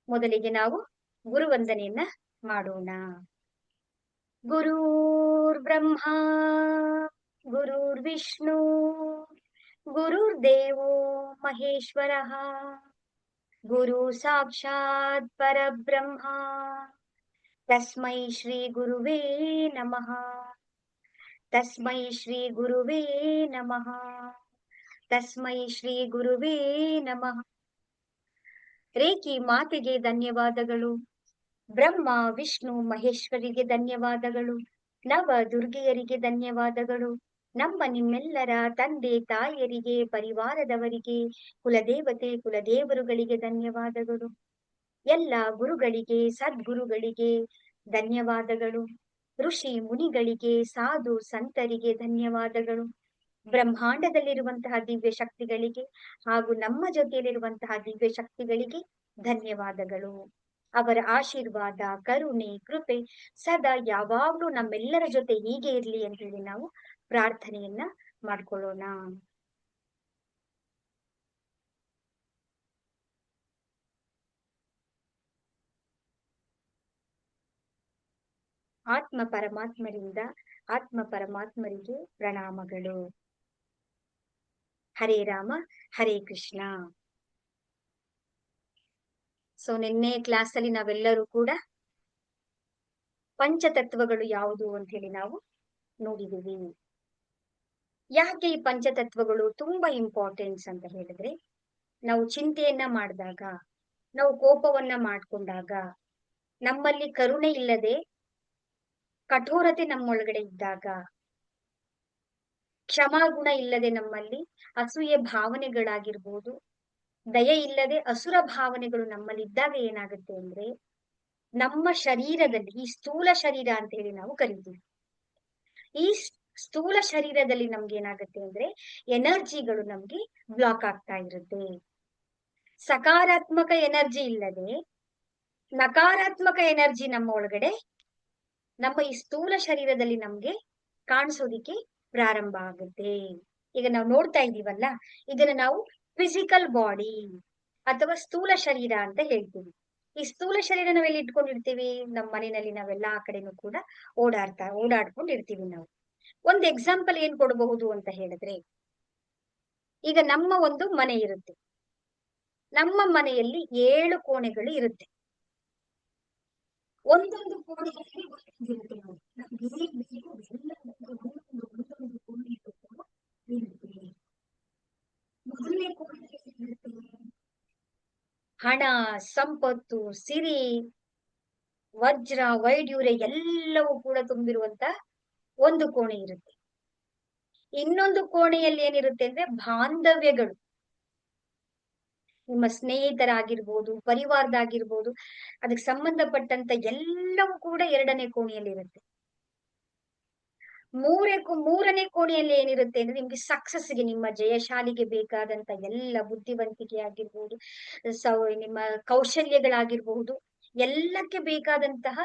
ಮೊದಲಿಗೆ ನಾವು ಗುರುವಂದನೆಯನ್ನ ಮಾಡೋಣ. ಗುರುರ್ ಬ್ರಹ್ಮ ಗುರುರ್ ವಿಷ್ಣು ಗುರುರ್ ದೇವೋ ಮಹೇಶ್ವರಃ ಗುರು ಸಾಕ್ಷಾತ್ ಪರಬ್ರಹ್ಮ ತಸ್ಮೈ ಶ್ರೀ ಗುರುವೇ ನಮಃ. ತಸ್ಮೈ ಶ್ರೀ ಗುರುವೇ ನಮಃ. ತಸ್ಮೈ ಶ್ರೀ ಗುರುವೇ ನಮಃ. ರೇಖಿ ಮಾತೆಗೆ ಧನ್ಯವಾದಗಳು. ಬ್ರಹ್ಮ ವಿಷ್ಣು ಮಹೇಶ್ವರಿಗೆ ಧನ್ಯವಾದಗಳು. ನವ ದುರ್ಗೆಯರಿಗೆ ಧನ್ಯವಾದಗಳು. ನಮ್ಮ ನಿಮ್ಮೆಲ್ಲರ ತಂದೆ ತಾಯಿಯರಿಗೆ, ಪರಿವಾರದವರಿಗೆ, ಕುಲದೇವತೆ ಕುಲದೇವರುಗಳಿಗೆ ಧನ್ಯವಾದಗಳು. ಎಲ್ಲ ಗುರುಗಳಿಗೆ, ಸದ್ಗುರುಗಳಿಗೆ ಧನ್ಯವಾದಗಳು. ಋಷಿ ಮುನಿಗಳಿಗೆ, ಸಾಧು ಸಂತರಿಗೆ ಧನ್ಯವಾದಗಳು. ಬ್ರಹ್ಮಾಂಡದಲ್ಲಿರುವಂತಹ ದಿವ್ಯ ಶಕ್ತಿಗಳಿಗೆ ಹಾಗೂ ನಮ್ಮ ಜೊತೆಯಲ್ಲಿರುವಂತಹ ದಿವ್ಯ ಶಕ್ತಿಗಳಿಗೆ ಧನ್ಯವಾದಗಳು. ಅವರ ಆಶೀರ್ವಾದ, ಕರುಣೆ, ಕೃಪೆ ಸದಾ ಯಾವಾಗ್ಲೂ ನಮ್ಮೆಲ್ಲರ ಜೊತೆ ಹೀಗೆ ಇರ್ಲಿ ಅಂತ ಹೇಳಿ ನಾವು ಪ್ರಾರ್ಥನೆಯನ್ನ ಮಾಡ್ಕೊಳ್ಳೋಣ. ಆತ್ಮ ಪರಮಾತ್ಮರಿಂದ ಆತ್ಮ ಪರಮಾತ್ಮರಿಗೆ ಪ್ರಣಾಮಗಳು. ಹರೇ ರಾಮ ಹರೇ ಕೃಷ್ಣ. ಸೊ ನಿನ್ನೆ ಕ್ಲಾಸ್ ಅಲ್ಲಿ ನಾವೆಲ್ಲರೂ ಕೂಡ ಪಂಚತತ್ವಗಳು ಯಾವುದು ಅಂತ ಹೇಳಿ ನಾವು ನೋಡಿದೀವಿ. ಯಾಕೆ ಈ ಪಂಚತತ್ವಗಳು ತುಂಬಾ ಇಂಪಾರ್ಟೆನ್ಸ್ ಅಂತ ಹೇಳಿದ್ರೆ, ನಾವು ಚಿಂತೆಯನ್ನ ಮಾಡಿದಾಗ, ನಾವು ಕೋಪವನ್ನ ಮಾಡ್ಕೊಂಡಾಗ, ನಮ್ಮಲ್ಲಿ ಕರುಣೆ ಇಲ್ಲದೆ ಕಠೋರತೆ ನಮ್ಮೊಳಗಡೆ ಇದ್ದಾಗ, ಕ್ಷಮಾಗುಣ ಇಲ್ಲದೆ ನಮ್ಮಲ್ಲಿ ಅಸೂಯೆ ಭಾವನೆಗಳಾಗಿರ್ಬೋದು, ದಯೆ ಇಲ್ಲದೆ ಅಸುರ ಭಾವನೆಗಳು ನಮ್ಮಲ್ಲಿ ಇದ್ದಾಗ ಏನಾಗುತ್ತೆ ಅಂದ್ರೆ, ನಮ್ಮ ಶರೀರದಲ್ಲಿ ಈ ಸ್ಥೂಲ ಶರೀರ ಅಂತ ಹೇಳಿ ನಾವು ಕರಿತೀವಿ. ಈ ಸ್ಥೂಲ ಶರೀರದಲ್ಲಿ ನಮ್ಗೆ ಏನಾಗುತ್ತೆ ಅಂದ್ರೆ ಎನರ್ಜಿಗಳು ನಮ್ಗೆ ಬ್ಲಾಕ್ ಆಗ್ತಾ ಇರುತ್ತೆ. ಸಕಾರಾತ್ಮಕ ಎನರ್ಜಿ ಇಲ್ಲದೆ ನಕಾರಾತ್ಮಕ ಎನರ್ಜಿ ನಮ್ಮ ಒಳಗಡೆ, ನಮ್ಮ ಈ ಸ್ಥೂಲ ಶರೀರದಲ್ಲಿ ನಮ್ಗೆ ಕಾಣಿಸೋದಿಕ್ಕೆ ಪ್ರಾರಂಭ ಆಗುತ್ತೆ. ಈಗ ನಾವು ನೋಡ್ತಾ ಇದೀವಲ್ಲ, ಇದನ್ನ ನಾವು ಫಿಸಿಕಲ್ ಬಾಡಿ ಅಥವಾ ಸ್ಥೂಲ ಶರೀರ ಅಂತ ಹೇಳ್ತೀವಿ. ಈ ಸ್ಥೂಲ ಶರೀರ ನಾವೆಲ್ಲಿ ಇಟ್ಕೊಂಡಿರ್ತೀವಿ? ನಮ್ಮ ಮನೆಯಲ್ಲಿ ನಾವೆಲ್ಲಾ ಕಡೆನೂ ಕೂಡ ಓಡಾಡ್ಕೊಂಡಿರ್ತೀವಿ ನಾವು. ಒಂದು ಎಕ್ಸಾಂಪಲ್ ಏನ್ ಕೊಡಬಹುದು ಅಂತ ಹೇಳಿದ್ರೆ, ಈಗ ನಮ್ಮ ಒಂದು ಮನೆ ಇರುತ್ತೆ. ನಮ್ಮ ಮನೆಯಲ್ಲಿ 7 ಕೋಣೆಗಳು ಇರುತ್ತೆ. ಒಂದೊಂದು ಕೋಣೆಯಲ್ಲಿ ಮೊದಲನೇ ಕೋಣೆಯಲ್ಲಿ ಹಣ, ಸಂಪತ್ತು, ಸಿರಿ, ವಜ್ರ, ವೈಡ್ಯೂರ್ಯ ಎಲ್ಲವೂ ಕೂಡ ತುಂಬಿರುವಂತ ಒಂದು ಕೋಣೆ ಇರುತ್ತೆ. ಇನ್ನೊಂದು ಕೋಣೆಯಲ್ಲಿ ಏನಿರುತ್ತೆ ಅಂದ್ರೆ ಬಾಂಧವ್ಯಗಳು, ನಿಮ್ಮ ಸ್ನೇಹಿತರಾಗಿರ್ಬೋದು, ಪರಿವಾರದಾಗಿರ್ಬೋದು, ಅದಕ್ಕೆ ಸಂಬಂಧಪಟ್ಟಂತ ಎಲ್ಲವೂ ಕೂಡ 2ನೇ ಕೋಣೆಯಲ್ಲಿ ಇರುತ್ತೆ. ಮೂರನೇ ಕೋಣೆಯಲ್ಲಿ ಏನಿರುತ್ತೆ ಅಂದ್ರೆ ನಿಮ್ಗೆ ಸಕ್ಸಸ್ಗೆ, ನಿಮ್ಮ ಜಯಶಾಲಿಗೆ ಬೇಕಾದಂತ ಎಲ್ಲ ಬುದ್ಧಿವಂತಿಕೆ ಆಗಿರ್ಬೋದು, ನಿಮ್ಮ ಕೌಶಲ್ಯಗಳಾಗಿರ್ಬಹುದು, ಎಲ್ಲಕ್ಕೆ ಬೇಕಾದಂತಹ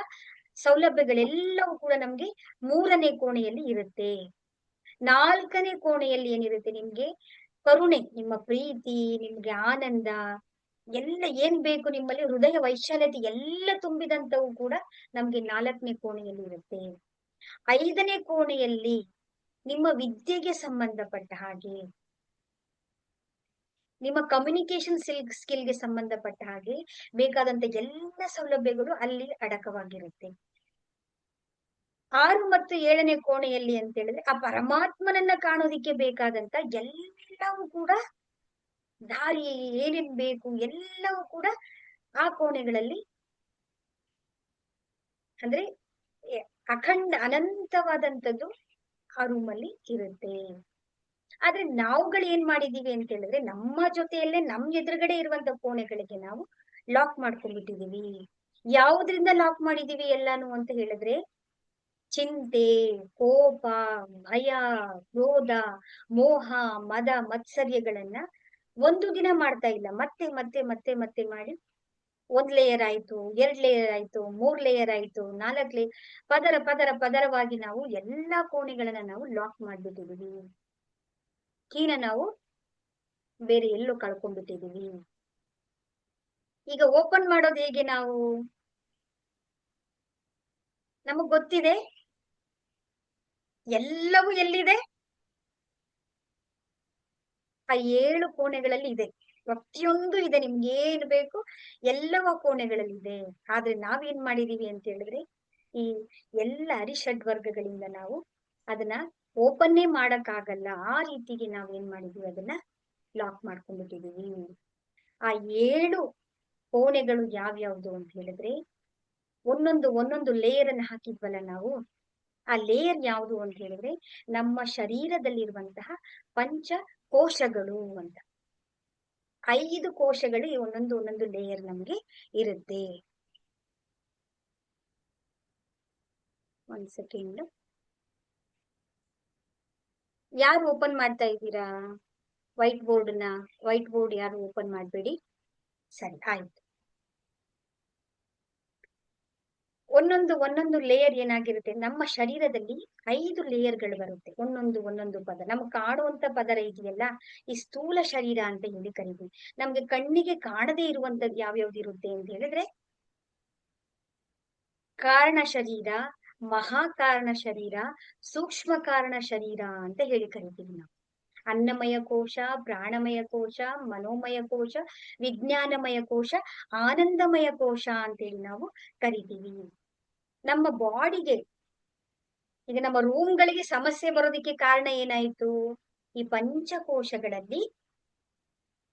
ಸೌಲಭ್ಯಗಳೆಲ್ಲವೂ ಕೂಡ ನಮ್ಗೆ 3ನೇ ಕೋಣೆಯಲ್ಲಿ ಇರುತ್ತೆ. 4ನೇ ಕೋಣೆಯಲ್ಲಿ ಏನಿರುತ್ತೆ ನಿಮ್ಗೆ ಕರುಣೆ, ನಿಮ್ಮ ಪ್ರೀತಿ, ನಿಮ್ಗೆ ಆನಂದ, ಎಲ್ಲ ಏನ್ ಬೇಕು ನಿಮ್ಮಲ್ಲಿ ಹೃದಯ ವೈಶಾಲ್ಯತೆ ಎಲ್ಲ ತುಂಬಿದಂತವು ಕೂಡ ನಮ್ಗೆ 4ನೇ ಕೋಣೆಯಲ್ಲಿ ಇರುತ್ತೆ. 5ನೇ ಕೋಣೆಯಲ್ಲಿ ನಿಮ್ಮ ವಿದ್ಯೆಗೆ ಸಂಬಂಧಪಟ್ಟ ಹಾಗೆ, ನಿಮ್ಮ ಕಮ್ಯುನಿಕೇಶನ್ ಸ್ಕಿಲ್ಗೆ ಸಂಬಂಧಪಟ್ಟ ಹಾಗೆ ಬೇಕಾದಂತ ಎಲ್ಲ ಸೌಲಭ್ಯಗಳು ಅಲ್ಲಿ ಅಡಕವಾಗಿರುತ್ತೆ. 6 ಮತ್ತು 7ನೇ ಕೋಣೆಯಲ್ಲಿ ಅಂತ ಹೇಳಿದ್ರೆ ಆ ಪರಮಾತ್ಮನನ್ನ ಕಾಣೋದಿಕ್ಕೆ ಬೇಕಾದಂತ ಎಲ್ಲವೂ ಕೂಡ, ದಾರಿ ಏನೇನ್ ಬೇಕು ಎಲ್ಲವೂ ಕೂಡ ಆ ಕೋಣೆಗಳಲ್ಲಿ, ಅಂದ್ರೆ ಅಖಂಡ ಅನಂತವಾದಂಥದ್ದು ಆ ರೂಮಲ್ಲಿ ಇರುತ್ತೆ. ಆದ್ರೆ ನಾವುಗಳು ಏನ್ ಮಾಡಿದೀವಿ ಅಂತ ಹೇಳಿದ್ರೆ, ನಮ್ಮ ಜೊತೆಯಲ್ಲೇ ನಮ್ ಎದುರುಗಡೆ ಇರುವಂತ ಕೋಣೆಗಳಿಗೆ ನಾವು ಲಾಕ್ ಮಾಡ್ಕೊಂಡ್ಬಿಟ್ಟಿದೀವಿ. ಯಾವುದ್ರಿಂದ ಲಾಕ್ ಮಾಡಿದೀವಿ ಎಲ್ಲಾನು ಅಂತ ಹೇಳಿದ್ರೆ, ಚಿಂತೆ, ಕೋಪ, ಭಯ, ಕ್ರೋಧ, ಮೋಹ, ಮದ, ಮತ್ಸರ್ಯಗಳನ್ನ ಒಂದು ದಿನ ಮಾಡ್ತಾ ಇಲ್ಲ, ಮತ್ತೆ ಮತ್ತೆ ಮತ್ತೆ ಮತ್ತೆ ಮಾಡಿ 1 ಲೇಯರ್ ಆಯ್ತು, 2 ಲೇಯರ್ ಆಯ್ತು, 3 ಲೇಯರ್ ಆಯ್ತು, 4 ಲೇಯರ್, ಪದರ ಪದರ ಪದರವಾಗಿ ನಾವು ಎಲ್ಲಾ ಕೋಣೆಗಳನ್ನ ನಾವು ಲಾಕ್ ಮಾಡ್ಬಿಟ್ಟಿದೀವಿ. ಕೀನ ನಾವು ಬೇರೆ ಎಲ್ಲೋ ಕಳ್ಕೊಂಡ್ಬಿಟ್ಟಿದೀವಿ. ಈಗ ಓಪನ್ ಮಾಡೋದು ಹೇಗೆ ನಾವು? ನಮಗ್ ಗೊತ್ತಿದೆ ಎಲ್ಲವೂ ಎಲ್ಲಿದೆ, ಆ 7 ಕೋಣೆಗಳಲ್ಲಿ ಇದೆ. ಪ್ರತಿಯೊಂದು ಇದೆ, ನಿಮ್ಗೆ ಏನ್ ಬೇಕು ಎಲ್ಲವ ಕೋಣೆಗಳಲ್ಲಿ ಇದೆ. ಆದ್ರೆ ನಾವೇನ್ ಮಾಡಿದೀವಿ ಅಂತ ಹೇಳಿದ್ರೆ, ಈ ಎಲ್ಲ ಅರಿಷಡ್ ವರ್ಗಗಳಿಂದ ನಾವು ಅದನ್ನ ಓಪನ್ನೇ ಮಾಡಕ್ ಆಗಲ್ಲ, ಆ ರೀತಿಗೆ ನಾವೇನ್ ಮಾಡಿದೀವಿ, ಅದನ್ನ ಲಾಕ್ ಮಾಡ್ಕೊಂಡ್ಬಿಟ್ಟಿದೀವಿ. ಆ 7 ಕೋಣೆಗಳು ಯಾವ್ಯಾವ್ದು ಅಂತ ಹೇಳಿದ್ರೆ, ಒಂದೊಂದು ಲೇಯರ್ ಅನ್ನ ಹಾಕಿದ್ವಲ್ಲ ನಾವು, ಆ ಲೇಯರ್ ಯಾವುದು ಅಂತ ಹೇಳಿದ್ರೆ ನಮ್ಮ ಶರೀರದಲ್ಲಿರುವಂತಹ ಪಂಚ ಕೋಶಗಳು ಅಂತ. 5 ಕೋಶಗಳು ಈ ಒಂದೊಂದು ಲೇಯರ್ ನಮ್ಗೆ ಇರುತ್ತೆ. ಒಂದ್ ಸೆಕೆಂಡ್. ಯಾರು ಓಪನ್ ಮಾಡ್ತಾ ಇದ್ದೀರಾ ವೈಟ್ ಬೋರ್ಡ್ ಯಾರು ಓಪನ್ ಮಾಡ್ಬೇಡಿ. ಸರಿ, ಆಯ್ತು. ಒಂದೊಂದು ಲೇಯರ್ ಏನಾಗಿರುತ್ತೆ, ನಮ್ಮ ಶರೀರದಲ್ಲಿ 5 ಲೇಯರ್ಗಳು ಬರುತ್ತೆ. ಒಂದೊಂದು ಪದರ ನಮ್ಗೆ ಕಾಣುವಂತ ಪದರ ಇದೆಯಲ್ಲ, ಈ ಸ್ಥೂಲ ಶರೀರ ಅಂತ ಹೇಳಿ ಕರಿತೀವಿ. ನಮ್ಗೆ ಕಣ್ಣಿಗೆ ಕಾಣದೇ ಇರುವಂತದ್ದು ಯಾವ್ಯಾವ್ದು ಇರುತ್ತೆ ಅಂತ ಹೇಳಿದ್ರೆ, ಕಾರಣ ಶರೀರ, ಮಹಾಕಾರಣ ಶರೀರ, ಸೂಕ್ಷ್ಮ ಕಾರಣ ಶರೀರ ಅಂತ ಹೇಳಿ ಕರಿತೀವಿ ನಾವು. ಅನ್ನಮಯ ಕೋಶ, ಪ್ರಾಣಮಯ ಕೋಶ, ಮನೋಮಯ ಕೋಶ, ವಿಜ್ಞಾನಮಯ ಕೋಶ, ಆನಂದಮಯ ಕೋಶ ಅಂತೇಳಿ ನಾವು ಕರಿತೀವಿ. ನಮ್ಮ ಬಾಡಿಗೆ, ಈಗ ನಮ್ಮ ರೂಮ್ಗಳಿಗೆ ಸಮಸ್ಯೆ ಬರೋದಕ್ಕೆ ಕಾರಣ ಏನಾಯ್ತು, ಈ ಪಂಚಕೋಶಗಳಲ್ಲಿ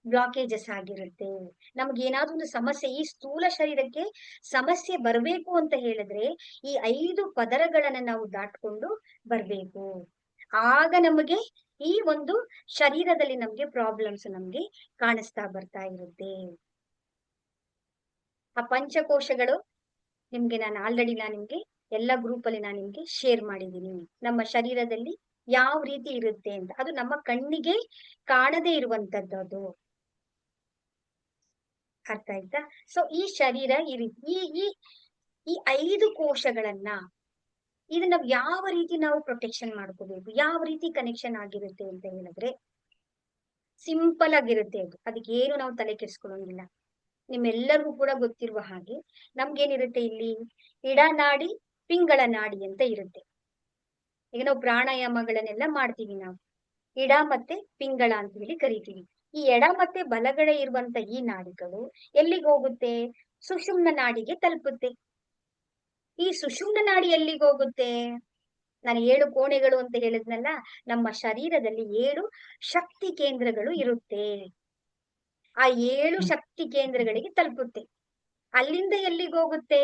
ಬ್ಲಾಕೇಜಸ್ ಆಗಿರುತ್ತೆ. ನಮ್ಗೆ ಏನಾದ್ರೂ ಒಂದು ಸಮಸ್ಯೆ, ಈ ಸ್ಥೂಲ ಶರೀರಕ್ಕೆ ಸಮಸ್ಯೆ ಬರ್ಬೇಕು ಅಂತ ಹೇಳಿದ್ರೆ ಈ 5 ಪದರಗಳನ್ನ ನಾವು ದಾಟ್ಕೊಂಡು ಬರ್ಬೇಕು. ಆಗ ನಮಗೆ ಈ ಒಂದು ಶರೀರದಲ್ಲಿ ನಮ್ಗೆ ಪ್ರಾಬ್ಲಮ್ಸ್ ನಮ್ಗೆ ಕಾಣಿಸ್ತಾ ಬರ್ತಾ ಇರುತ್ತೆ. ಆ ಪಂಚಕೋಶಗಳು ನಿಮ್ಗೆ ನಾನು ನಿಮ್ಗೆ ಎಲ್ಲ ಗ್ರೂಪ್ ಅಲ್ಲಿ ನಾನು ನಿಮ್ಗೆ ಶೇರ್ ಮಾಡಿದ್ದೀನಿ. ನಮ್ಮ ಶರೀರದಲ್ಲಿ ಯಾವ ರೀತಿ ಇರುತ್ತೆ ಅಂತ, ಅದು ನಮ್ಮ ಕಣ್ಣಿಗೆ ಕಾಣದೇ ಇರುವಂತದ್ದು ಅದು. ಅರ್ಥ ಆಯ್ತಾ? ಸೊ ಈ ಶರೀರ ಈ ರೀತಿ ಈ ಈ 5 ಕೋಶಗಳನ್ನ, ಇದನ್ನ ಯಾವ ರೀತಿ ನಾವು ಪ್ರೊಟೆಕ್ಷನ್ ಮಾಡ್ಕೋಬೇಕು, ಯಾವ ರೀತಿ ಕನೆಕ್ಷನ್ ಆಗಿರುತ್ತೆ ಅಂತ ಹೇಳಿದ್ರೆ ಸಿಂಪಲ್ ಆಗಿರುತ್ತೆ ಅದು. ಅದಕ್ಕೆ ಏನು ನಾವು ತಲೆ ಕೆಡಿಸ್ಕೊಳ್ಳೋಂಗಿಲ್ಲ. ನಿಮ್ಮೆಲ್ಲರಿಗೂ ಕೂಡ ಗೊತ್ತಿರುವ ಹಾಗೆ ನಮ್ಗೇನಿರುತ್ತೆ ಇಲ್ಲಿ, ಇಡನಾಡಿ ಪಿಂಗಳ ನಾಡಿ ಅಂತ ಇರುತ್ತೆ. ಈಗ ನಾವು ಪ್ರಾಣಾಯಾಮಗಳನ್ನೆಲ್ಲ ಮಾಡ್ತೀವಿ, ನಾವು ಇಡ ಮತ್ತೆ ಪಿಂಗಳ ಅಂತ ಹೇಳಿ ಕರಿತೀವಿ. ಈ ಎಡ ಮತ್ತೆ ಬಲಗಡೆ ಇರುವಂತ ಈ ನಾಡಿಗಳು ಎಲ್ಲಿಗೆ ಹೋಗುತ್ತೆ, ಸುಷುಮ್ನ ನಾಡಿಗೆ ತಲುಪುತ್ತೆ. ಈ ಸುಷುಮ್ನ ನಾಡಿ ಎಲ್ಲಿಗೆ ಹೋಗುತ್ತೆ, ನಾನು 7 ಕೋಣೆಗಳು ಅಂತ ಹೇಳಿದ್ನಲ್ಲ, ನಮ್ಮ ಶರೀರದಲ್ಲಿ 7 ಶಕ್ತಿ ಕೇಂದ್ರಗಳು ಇರುತ್ತೆ. ಆ 7 ಶಕ್ತಿ ಕೇಂದ್ರಗಳಿಗೆ ತಲುಪುತ್ತೆ. ಅಲ್ಲಿಂದ ಎಲ್ಲಿಗೆ ಹೋಗುತ್ತೆ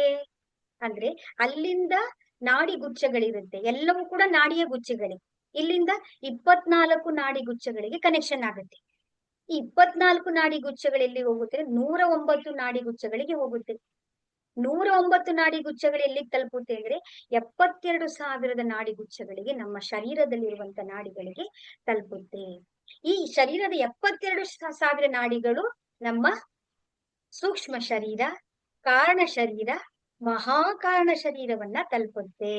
ಅಂದ್ರೆ, ಅಲ್ಲಿಂದ ನಾಡಿ ಗುಚ್ಛಗಳಿರುತ್ತೆ, ಎಲ್ಲವೂ ಕೂಡ ನಾಡಿಯ ಗುಚ್ಛಗಳೇ. ಇಲ್ಲಿಂದ 24 ನಾಡಿ ಗುಚ್ಛಗಳಿಗೆ ಕನೆಕ್ಷನ್ ಆಗುತ್ತೆ. ಈ 24 ನಾಡಿ ಗುಚ್ಛಗಳು ಎಲ್ಲಿ ಹೋಗುತ್ತೆ, 109 ನಾಡಿ ಗುಚ್ಛಗಳಿಗೆ ಹೋಗುತ್ತೆ. 109 ನಾಡಿ ಗುಚ್ಛಗಳು ಎಲ್ಲಿಗೆ ತಲುಪುತ್ತೆ ಅಂದ್ರೆ 72,000 ನಾಡಿ ಗುಚ್ಛಗಳಿಗೆ, ನಮ್ಮ ಶರೀರದಲ್ಲಿರುವಂತ ನಾಡಿಗಳಿಗೆ ತಲುಪುತ್ತೆ. ಈ ಶರೀರದ 72,000 ನಾಡಿಗಳು ನಮ್ಮ ಸೂಕ್ಷ್ಮ ಶರೀರ, ಕಾರಣ ಶರೀರ, ಮಹಾಕಾರಣ ಶರೀರವನ್ನ ತಲುಪುತ್ತೆ.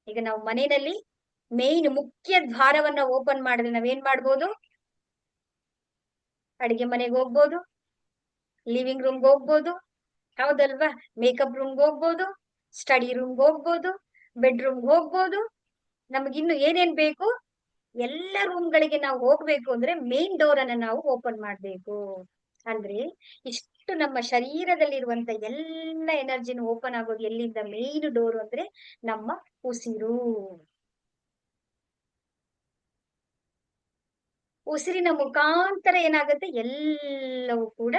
ಈಗ ನಾವು ಮನೆಯಲ್ಲಿ ಮೇನ್ ಮುಖ್ಯ ದ್ವಾರವನ್ನ ಓಪನ್ ಮಾಡಿದ್ರೆ ನಾವೇನ್ ಮಾಡ್ಬೋದು, ಅಡಿಗೆ ಮನೆಗೆ ಹೋಗ್ಬೋದು, ಲಿವಿಂಗ್ ರೂಮ್ಗೆ ಹೋಗ್ಬೋದು, ಹೌದಲ್ವಾ, ಮೇಕಪ್ ರೂಮ್ಗೆ ಹೋಗ್ಬೋದು, ಸ್ಟಡಿ ರೂಮ್ಗೆ ಹೋಗ್ಬೋದು, ಬೆಡ್ರೂಮ್ಗೆ ಹೋಗ್ಬೋದು. ನಮಗಿನ್ನು ಏನೇನ್ ಬೇಕು, ಎಲ್ಲ ರೂಮ್ಗಳಿಗೆ ನಾವು ಹೋಗ್ಬೇಕು ಅಂದ್ರೆ ಮೇನ್ ಡೋರ್ ಅನ್ನ ನಾವು ಓಪನ್ ಮಾಡ್ಬೇಕು. ಅಂದ್ರೆ ಇಷ್ಟು ನಮ್ಮ ಶರೀರದಲ್ಲಿರುವಂತ ಎಲ್ಲ ಎನರ್ಜಿನ ಓಪನ್ ಆಗೋದು ಎಲ್ಲಿಂದ, ಮೇನ್ ಡೋರ್ ಅಂದ್ರೆ ನಮ್ಮ ಉಸಿರು. ಉಸಿರಿನ ಮುಖಾಂತರ ಏನಾಗುತ್ತೆ, ಎಲ್ಲವೂ ಕೂಡ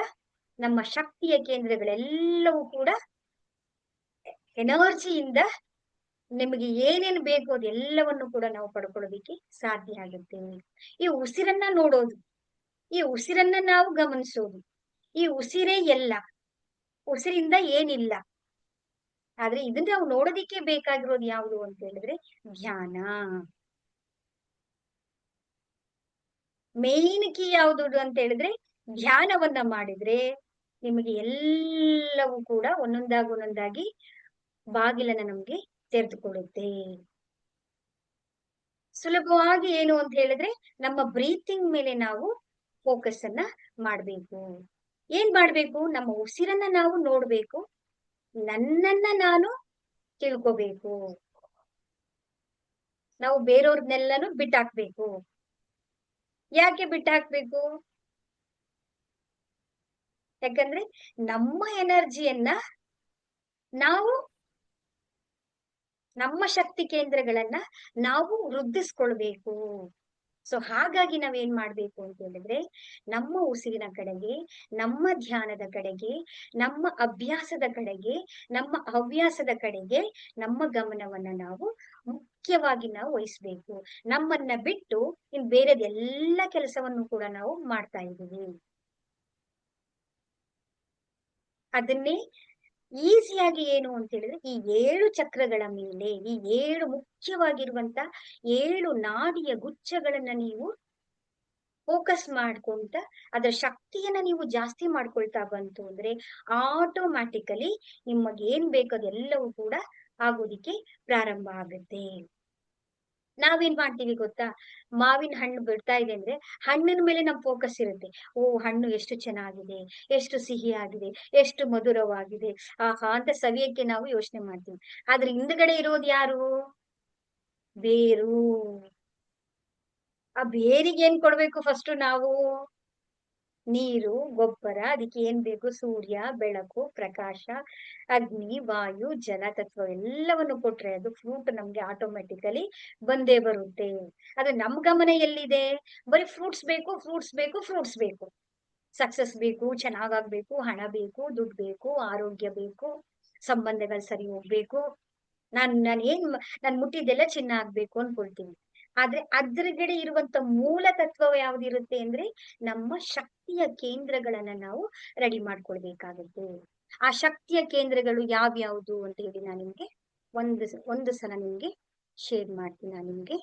ನಮ್ಮ ಶಕ್ತಿಯ ಕೇಂದ್ರಗಳೆಲ್ಲವೂ ಕೂಡ ಎನರ್ಜಿಯಿಂದ ನಿಮಗೆ ಏನೇನು ಬೇಕು ಅದೆಲ್ಲವನ್ನು ಕೂಡ ನಾವು ಪಡ್ಕೊಳ್ಳೋದಿಕ್ಕೆ ಸಾಧ್ಯ ಆಗುತ್ತೆ. ಈ ಉಸಿರನ್ನ ನೋಡೋದು, ಈ ಉಸಿರನ್ನ ನಾವು ಗಮನಿಸೋದು, ಈ ಉಸಿರೇ ಎಲ್ಲ, ಉಸಿರಿಂದ ಏನಿಲ್ಲ. ಆದ್ರೆ ಇದನ್ನ ನಾವು ನೋಡೋದಿಕ್ಕೆ ಬೇಕಾಗಿರೋದು ಯಾವುದು ಅಂತ ಹೇಳಿದ್ರೆ ಧ್ಯಾನ. ಮೇನ್ ಕೀ ಯಾವುದು ಅಂತ ಹೇಳಿದ್ರೆ, ಧ್ಯಾನವನ್ನ ಮಾಡಿದ್ರೆ ನಿಮಗೆ ಎಲ್ಲವೂ ಕೂಡ ಒಂದೊಂದಾಗಿ ಬಾಗಿಲನ್ನ ನಮ್ಗೆ ತೆರೆದುಕೊಡುತ್ತೆ. ಸುಲಭವಾಗಿ ಏನು ಅಂತ ಹೇಳಿದ್ರೆ, ನಮ್ಮ ಬ್ರೀತಿಂಗ್ ಮೇಲೆ ನಾವು ಫೋಕಸ್ ಅನ್ನ ಮಾಡ್ಬೇಕು. ಏನ್ ಮಾಡ್ಬೇಕು? ನಮ್ಮ ಉಸಿರನ್ನ ನಾವು ನೋಡ್ಬೇಕು, ನನ್ನನ್ನ ನಾನು ತಿಳ್ಕೋಬೇಕು. ನಾವು ಬೇರೆಯವ್ರನ್ನೆಲ್ಲಾನು ಬಿಟ್ಟಾಕ್ಬೇಕು. ಯಾಕೆ ಬಿಟ್ಟಾಕ್ಬೇಕು? ಯಾಕಂದ್ರೆ ನಮ್ಮ ಎನರ್ಜಿಯನ್ನ ನಾವು, ನಮ್ಮ ಶಕ್ತಿ ಕೇಂದ್ರಗಳನ್ನ ನಾವು ವೃದ್ಧಿಸ್ಕೊಳ್ಬೇಕು. ಸೊ ಹಾಗಾಗಿ ನಾವೇನ್ ಮಾಡ್ಬೇಕು ಅಂತ ಹೇಳಿದ್ರೆ, ನಮ್ಮ ಉಸಿರಿನ ಕಡೆಗೆ, ನಮ್ಮ ಧ್ಯಾನದ ಕಡೆಗೆ, ನಮ್ಮ ಅಭ್ಯಾಸದ ಕಡೆಗೆ, ನಮ್ಮ ಹವ್ಯಾಸದ ಕಡೆಗೆ ನಮ್ಮ ಗಮನವನ್ನ ನಾವು ಮುಖ್ಯವಾಗಿ ನಾವು ವಹಿಸ್ಬೇಕು. ನಮ್ಮನ್ನ ಬಿಟ್ಟು ಇನ್ ಬೇರೆದೆಲ್ಲ ಕೆಲಸವನ್ನು ಕೂಡ ನಾವು ಮಾಡ್ತಾ ಇದ್ದೀವಿ. ಅದನ್ನೇ ಈಸಿಯಾಗಿ ಏನು ಅಂತ ಹೇಳಿದ್ರೆ, ಈ 7 ಚಕ್ರಗಳ ಮೇಲೆ, ಈ 7 ಮುಖ್ಯವಾಗಿರುವಂತ 7 ನಾಡಿಯ ಗುಚ್ಛಗಳನ್ನ ನೀವು ಫೋಕಸ್ ಮಾಡ್ಕೊಂತ ಅದರ ಶಕ್ತಿಯನ್ನ ನೀವು ಜಾಸ್ತಿ ಮಾಡ್ಕೊಳ್ತಾ ಬಂತು ಅಂದ್ರೆ ಆಟೋಮ್ಯಾಟಿಕಲಿ ನಿಮಗೆ ಏನ್ ಬೇಕು ಅದೆಲ್ಲವೂ ಕೂಡ ಆಗೋದಿಕ್ಕೆ ಪ್ರಾರಂಭ ಆಗುತ್ತೆ. ನಾವೇನ್ ಮಾಡ್ತೀವಿ ಗೊತ್ತಾ? ಮಾವಿನ ಹಣ್ಣು ಬಿಡ್ತಾ ಇದೆ ಅಂದ್ರೆ ಹಣ್ಣಿನ ಮೇಲೆ ನಮ್ ಫೋಕಸ್ ಇರುತ್ತೆ. ಓ, ಹಣ್ಣು ಎಷ್ಟು ಚೆನ್ನಾಗಿದೆ, ಎಷ್ಟು ಸಿಹಿಯಾಗಿದೆ, ಎಷ್ಟು ಮಧುರವಾಗಿದೆ, ಆಹಾ ಅಂತ ಸವಿಯಕ್ಕೆ ನಾವು ಯೋಚನೆ ಮಾಡ್ತೀವಿ. ಆದ್ರೆ ಹಿಂದ್ಗಡೆ ಇರೋದು ಯಾರು? ಬೇರು. ಆ ಬೇರಿಗೆ ಏನ್ ಕೊಡ್ಬೇಕು ಫಸ್ಟ್ ನಾವು? ನೀರು, ಗೊಬ್ಬರ, ಅದಕ್ಕೆ ಏನ್ ಬೇಕು? ಸೂರ್ಯ, ಬೆಳಕು, ಪ್ರಕಾಶ, ಅಗ್ನಿ, ವಾಯು, ಜಲ ತತ್ವ ಎಲ್ಲವನ್ನು ಕೊಟ್ರೆ ಅದು ಫ್ರೂಟ್ ನಮ್ಗೆ ಆಟೋಮೆಟಿಕಲಿ ಬಂದೇ ಬರುತ್ತೆ. ಅದು ನಮ್ ಗಮನ ಎಲ್ಲಿದೆ? ಬರೀ ಫ್ರೂಟ್ಸ್ ಬೇಕು, ಫ್ರೂಟ್ಸ್ ಬೇಕು, ಫ್ರೂಟ್ಸ್ ಬೇಕು. ಸಕ್ಸಸ್ ಬೇಕು, ಚೆನ್ನಾಗಾಗ್ಬೇಕು, ಹಣ ಬೇಕು, ದುಡ್ಡು ಬೇಕು, ಆರೋಗ್ಯ ಬೇಕು, ಸಂಬಂಧಗಳು ಸರಿ ಹೋಗ್ಬೇಕು, ನಾನ್ ಮುಟ್ಟಿದ್ದೆಲ್ಲ ಚಿನ್ನ ಆಗ್ಬೇಕು ಅನ್ಕೊಳ್ತೀನಿ. ಆದ್ರೆ ಅದ್ರಗಡೆ ಇರುವಂತ ಮೂಲ ತತ್ವ ಯಾವ್ದಿರುತ್ತೆ ಅಂದ್ರೆ, ನಮ್ಮ ಶಕ್ತಿಯ ಕೇಂದ್ರಗಳನ್ನ ನಾವು ರೆಡಿ ಮಾಡ್ಕೊಳ್ಬೇಕಾಗುತ್ತೆ. ಆ ಶಕ್ತಿಯ ಕೇಂದ್ರಗಳು ಯಾವ್ಯಾವ್ದು ಅಂತ ಹೇಳಿ ನಾನು ನಿಮ್ಗೆ ಒಂದು ಸಲ ನಿಮ್ಗೆ ಶೇರ್ ಮಾಡ್ತೀನಿ ನಾನು ನಿಮ್ಗೆ.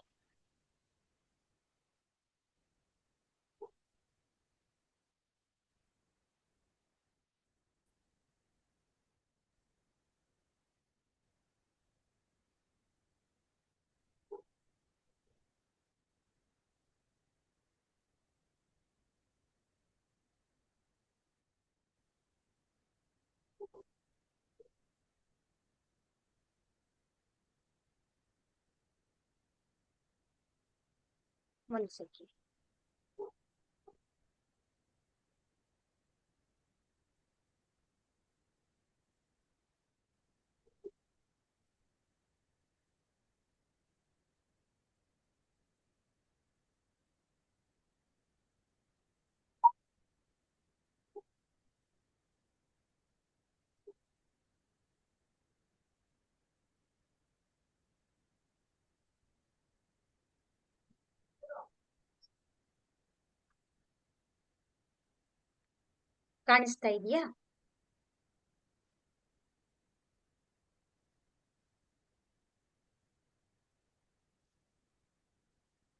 ಒಂದ್ ಸೆಕೆಂಡ್. ಕಾಣಿಸ್ತಾ ಇದೆಯಾ?